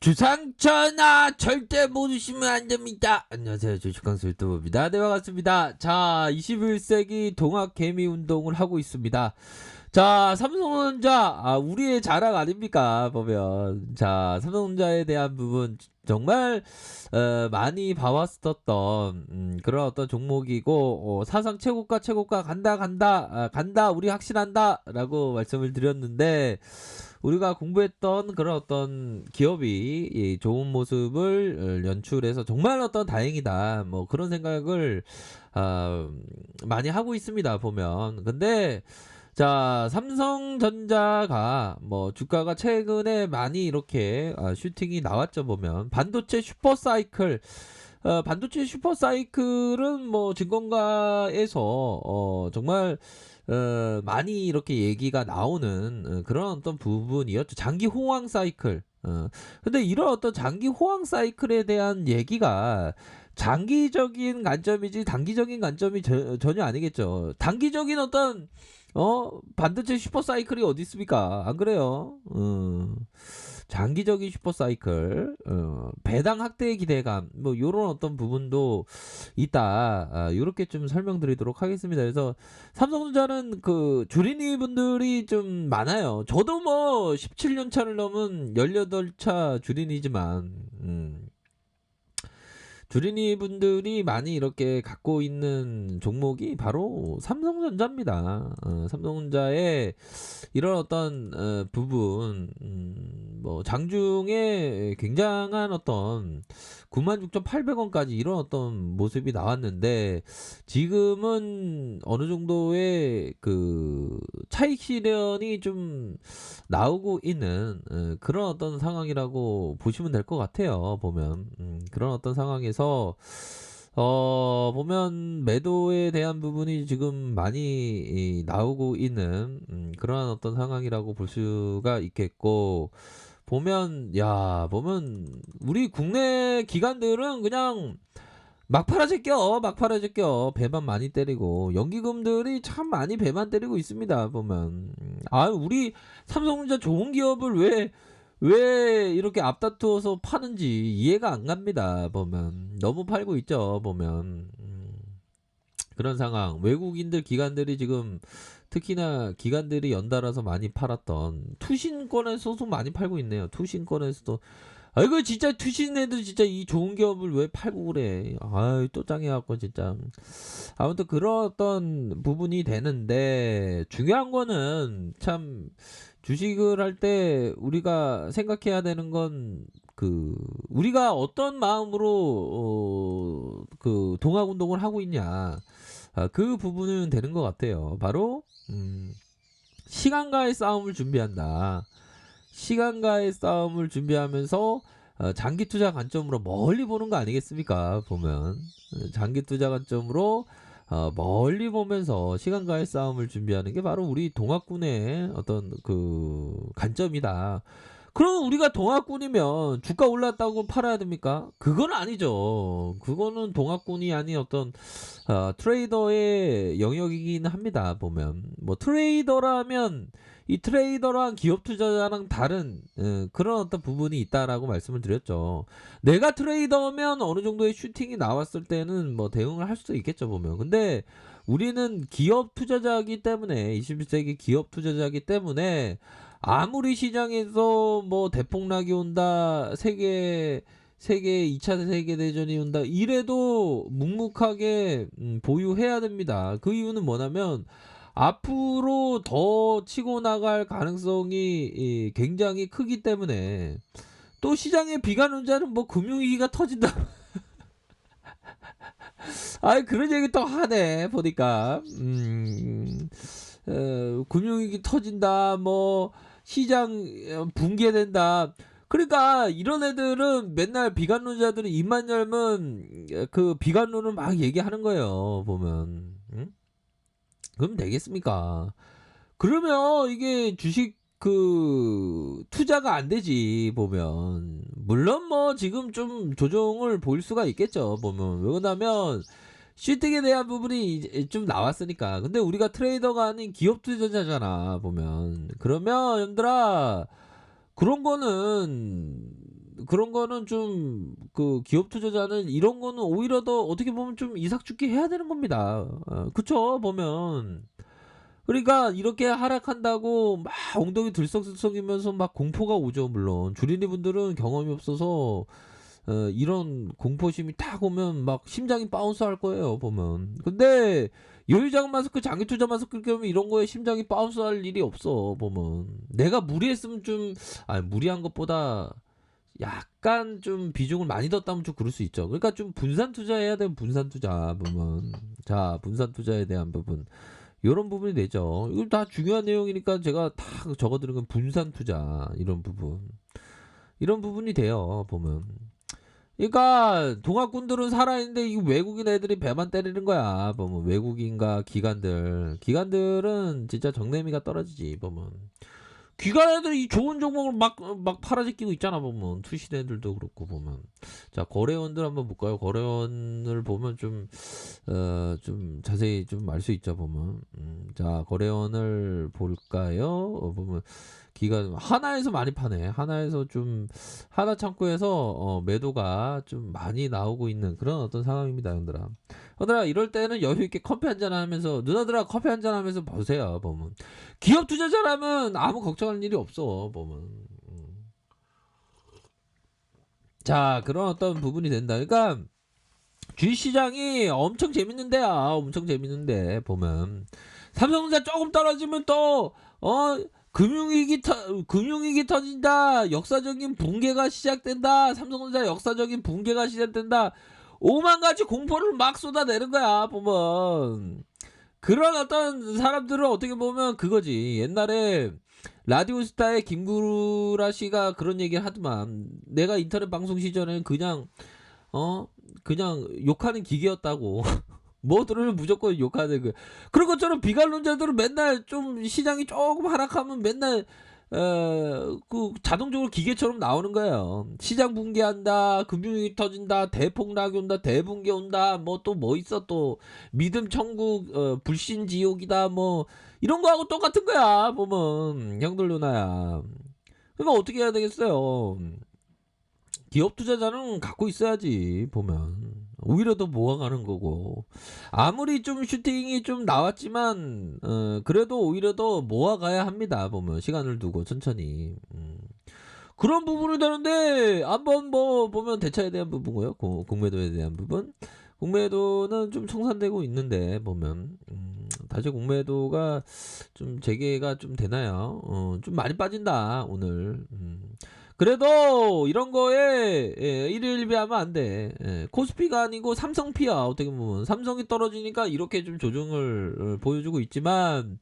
주상전하 절대 모르시면 안 됩니다. 안녕하세요, 주식강수 유튜브입니다. 네, 반갑습니다. 자, 21세기 동학 개미 운동을 하고 있습니다. 자, 삼성전자, 우리의 자랑 아닙니까? 보면. 자, 삼성전자에 대한 부분 정말 많이 봐왔었던 그런 어떤 종목이고, 사상 최고가 간다 우리 확신한다 라고 말씀을 드렸는데, 우리가 공부했던 그런 어떤 기업이 좋은 모습을 연출해서 정말 어떤 다행이다 뭐 그런 생각을 많이 하고 있습니다 보면. 근데 자, 삼성전자가 뭐 주가가 최근에 많이 이렇게 슈팅이 나왔죠 보면. 반도체 슈퍼사이클, 반도체 슈퍼사이클은 뭐 증권가에서 정말 많이 이렇게 얘기가 나오는 그런 어떤 부분이었죠. 장기 호황 사이클. 근데 이런 어떤 장기 호황 사이클에 대한 얘기가 장기적인 관점이지 단기적인 관점이 전혀 아니겠죠. 단기적인 어떤 반도체 슈퍼 사이클이 어디 있습니까? 안 그래요? 장기적인 슈퍼 사이클, 배당 확대의 기대감, 뭐 요런 어떤 부분도 있다. 요렇게 좀 설명드리도록 하겠습니다. 그래서 삼성전자는 그 주린이 분들이 좀 많아요. 저도 뭐 17년 차를 넘은 18차 주린이지만, 주린이 분들이 많이 이렇게 갖고 있는 종목이 바로 삼성전자입니다. 삼성전자의 이런 어떤 부분, 뭐 장중에 굉장한 어떤 96,800원까지 이런 어떤 모습이 나왔는데, 지금은 어느 정도의 그 차익 실현이 좀 나오고 있는 그런 어떤 상황이라고 보시면 될 것 같아요. 보면 그런 어떤 상황에서 보면 매도에 대한 부분이 지금 많이 나오고 있는 그러한 어떤 상황이라고 볼 수가 있겠고, 보면 우리 국내 기관들은 그냥 막 팔아제껴 배만 많이 때리고, 연기금들이 참 많이 배만 때리고 있습니다 보면. 우리 삼성전자 좋은 기업을 왜 이렇게 앞다투어서 파는지 이해가 안 갑니다 보면. 너무 팔고 있죠 보면. 그런 상황. 외국인들 기관들이 지금, 특히나 기관들이 연달아서 많이 팔았던 투신권에서도 많이 팔고 있네요. 투신권에서도. 이거 진짜 투신 애들 진짜 이 좋은 기업을 왜 팔고 그래. 또 짱해갖고 진짜. 아무튼 그런 어떤 부분이 되는데, 중요한 거는 참 주식을 할 때 우리가 생각해야 되는 건, 우리가 어떤 마음으로 그 동학 운동을 하고 있냐. 그 부분은 되는 것 같아요. 바로 시간과의 싸움을 준비한다. 시간과의 싸움을 준비하면서 장기 투자 관점으로 멀리 보는 거 아니겠습니까? 보면 장기 투자 관점으로 멀리 보면서 시간과의 싸움을 준비하는 게 바로 우리 동학군의 어떤 그 관점이다. 그럼 우리가 동학군이면 주가 올랐다고 팔아야 됩니까? 그건 아니죠. 그거는 동학군이 아닌 어떤 트레이더의 영역이긴 합니다. 보면 뭐 트레이더라면 이 트레이더랑 기업 투자자랑 다른 그런 어떤 부분이 있다라고 말씀을 드렸죠. 내가 트레이더면 어느 정도의 슈팅이 나왔을 때는 뭐 대응을 할 수도 있겠죠 보면. 근데 우리는 기업 투자자이기 때문에, 21세기 기업 투자자이기 때문에, 아무리 시장에서 뭐 대폭락이 온다, 세계 2차 세계대전이 온다 이래도 묵묵하게 보유해야 됩니다. 그 이유는 뭐냐면, 앞으로 더 치고 나갈 가능성이 굉장히 크기 때문에. 또 시장의 비관론자는 뭐 금융위기가 터진다. 그런 얘기 또 하네 보니까. 금융위기 터진다, 뭐 시장 붕괴된다. 그러니까 이런 애들은 맨날 비관론자들은 입만 열면 그 비관론을 막 얘기하는 거예요 보면. 그럼 되겠습니까? 그러면 이게 주식 그 투자가 안 되지 보면. 물론 뭐 지금 좀 조정을 볼 수가 있겠죠 보면. 왜냐면 슈팅에 대한 부분이 이제 좀 나왔으니까. 근데 우리가 트레이더가 아닌 기업 투자자잖아 보면. 그러면 여러분들아, 그런 거는 그런 거는 좀 그 기업 투자자는 이런 거는 오히려 더 어떻게 보면 좀 이삭죽기 해야 되는 겁니다. 그쵸 보면. 그러니까 이렇게 하락한다고 막 엉덩이 들썩들썩이면서 막 공포가 오죠 물론. 주린이 분들은 경험이 없어서 이런 공포심이 딱 오면 막 심장이 바운스 할 거예요 보면. 근데 여유자금 마스크, 장기 투자 마스크 그러면 이런 거에 심장이 바운스 할 일이 없어 보면. 내가 무리했으면 좀 무리한 것보다 약간 좀 비중을 많이 뒀다면 좀 그럴 수 있죠. 그러니까 좀 분산 투자해야 되면 분산 투자 보면. 자, 분산 투자에 대한 부분. 요런 부분이 되죠. 이건 다 중요한 내용이니까 제가 다 적어드린 건 분산 투자 이런 부분. 이런 부분이 돼요 보면. 그러니까 동학군들은 살아있는데 이 외국인 애들이 배만 때리는 거야 보면. 외국인과 기관들은 진짜 정내미가 떨어지지 보면. 기관 애들이 이 좋은 종목을 막 팔아제끼고 있잖아 보면. 투신 애들도 그렇고 보면. 자, 거래원들 한번 볼까요? 거래원을 보면 좀 자세히 좀 알 수 있죠 보면. 자, 거래원을 볼까요? 보면 기간 하나에서 많이 파네. 하나에서 좀 하나 창구에서 매도가 좀 많이 나오고 있는 그런 어떤 상황입니다, 형들아. 형들아 이럴 때는 여유 있게 커피 한잔 하면서 누나들아 커피 한잔 하면서 보세요 보면. 기업 투자자라면 아무 걱정할 일이 없어 보면. 자, 그런 어떤 부분이 된다. 그러니까 주식시장이 엄청 재밌는데야. 엄청 재밌는데 보면 삼성전자 조금 떨어지면 또 금융위기 터진다. 역사적인 붕괴가 시작된다. 삼성전자 역사적인 붕괴가 시작된다. 오만 가지 공포를 막 쏟아내는 거야 보면. 그런 어떤 사람들은 어떻게 보면 그거지. 옛날에 라디오스타의 김구라 씨가 그런 얘기를 하더만. 내가 인터넷 방송 시절에는 그냥 욕하는 기계였다고. 뭐 들으면 무조건 욕하는 그. 그런 것처럼 비관론자들은 맨날 좀 시장이 조금 하락하면 맨날 그 자동적으로 기계처럼 나오는 거예요. 시장 붕괴한다, 금융위기 터진다, 대폭락이 온다, 대붕괴 온다, 뭐 또 뭐 있어 또 믿음 천국, 불신 지옥이다, 뭐 이런 거하고 똑같은 거야 보면 형들 누나야. 그러니까 어떻게 해야 되겠어요? 기업 투자자는 갖고 있어야지 보면. 오히려 더 모아가는 거고. 아무리 좀 슈팅이 좀 나왔지만 그래도 오히려 더 모아가야 합니다 보면. 시간을 두고 천천히. 그런 부분이 되는데 한번 뭐 보면 대차에 대한 부분고요. 공매도에 대한 부분. 공매도는 좀 청산되고 있는데 보면 다시 공매도가 좀 재개가 좀 되나요? 좀 많이 빠진다 오늘. 그래도 이런 거에 일일비하면 안 돼. 코스피가 아니고 삼성피야. 어떻게 보면 삼성이 떨어지니까 이렇게 좀 조정을 보여주고 있지만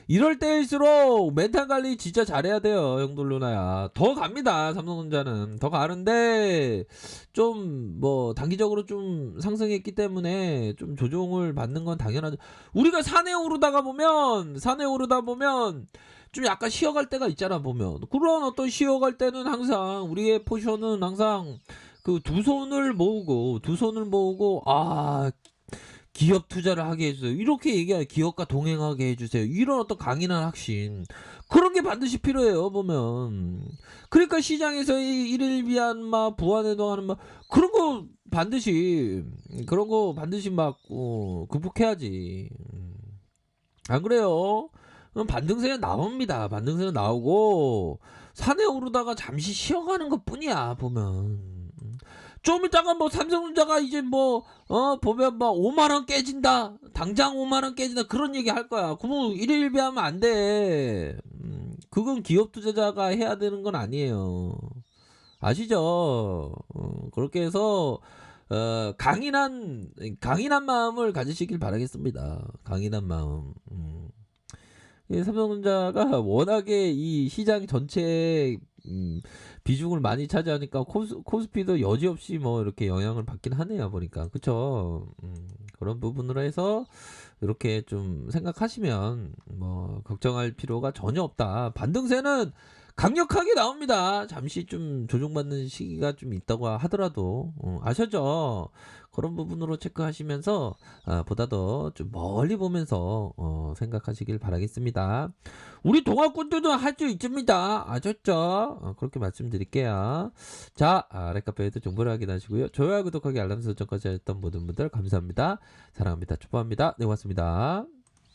이럴 때일수록 멘탈 관리 진짜 잘해야 돼요 형들 누나야. 더 갑니다 삼성전자는. 더 가는데 좀 뭐 단기적으로 좀 상승했기 때문에 좀 조정을 받는 건 당연하죠. 우리가 산에 오르다 보면 좀 약간 쉬어갈 때가 있잖아 보면. 그런 어떤 쉬어갈 때는 항상 우리의 포션은 항상 그 두 손을 모으고 기업 투자를 하게 해주세요. 이렇게 얘기해요. 기업과 동행하게 해주세요. 이런 어떤 강인한 확신. 그런 게 반드시 필요해요, 보면. 그러니까 시장에서의 일일비한 부안해동하는 그런 거 반드시 극복해야지. 안 그래요? 그럼 반등세는 나옵니다. 반등세는 나오고, 산에 오르다가 잠시 쉬어가는 것 뿐이야, 보면. 좀 이따가 삼성전자가 이제 보면 5만원 깨진다. 당장 5만원 깨진다. 그런 얘기 할 거야. 그러면 일일비하면 안 돼. 그건 기업 투자자가 해야 되는 건 아니에요. 아시죠? 그렇게 해서, 강인한 마음을 가지시길 바라겠습니다. 강인한 마음. 삼성전자가 워낙에 이 시장 전체에 비중을 많이 차지하니까 코스피도 여지없이 이렇게 영향을 받긴 하네요 보니까. 그쵸? 그런 부분으로 해서 이렇게 좀 생각하시면 걱정할 필요가 전혀 없다. 반등세는 강력하게 나옵니다. 잠시 좀 조정받는 시기가 좀 있다고 하더라도 아셨죠? 그런 부분으로 체크하시면서 보다 더 좀 멀리 보면서 생각하시길 바라겠습니다. 우리 동학군들도 할 수 있습니다. 아셨죠? 그렇게 말씀드릴게요. 자, 렉카페에도 정보를 확인하시고요. 좋아요, 구독하기, 알람 설정까지 했던 모든 분들 감사합니다. 사랑합니다. 축복합니다. 네, 고맙습니다.